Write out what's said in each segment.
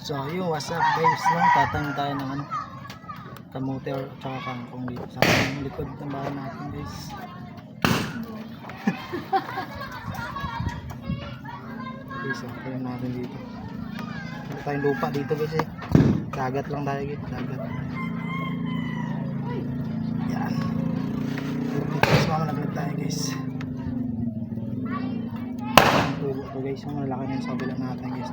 So yun, what's up guys, no? Tatanim tayo ng ano, kamote or tsaka kangkong dito sa likod ng bahay natin guys. Okay, so tayo natin dito. Wala tayong lupa dito guys eh. Dagat lang tayo guys, dagat. Yan. Guys, mamalaglag tayo guys. Ang tubo to guys, yung malaki na yung sa kabila natin guys.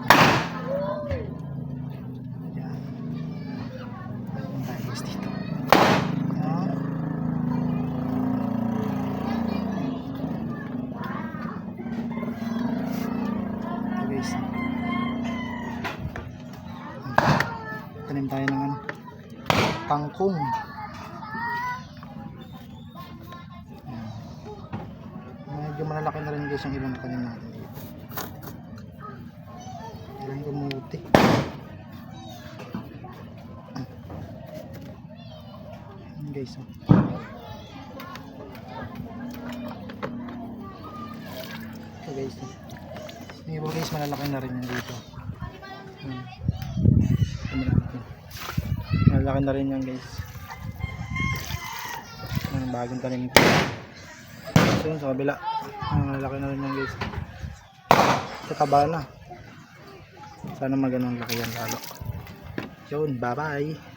Yan. Ayun tayo guys dito. Yan. Ito guys. Tanim tayo ng ano, kangkong. Medyo malalaki na rin guys yung ibang tanim natin dito. Ilang kamuti. Guys, oh. Ito guys, oh. Yung iba guys malalaki na rin yung dito. Malalaki na rin yan guys. Bagong tanim ito. So yun sa kabila, malalaki na rin yan guys. Kakaba na. Sana maganong laki yan lalo. Yun, bye bye.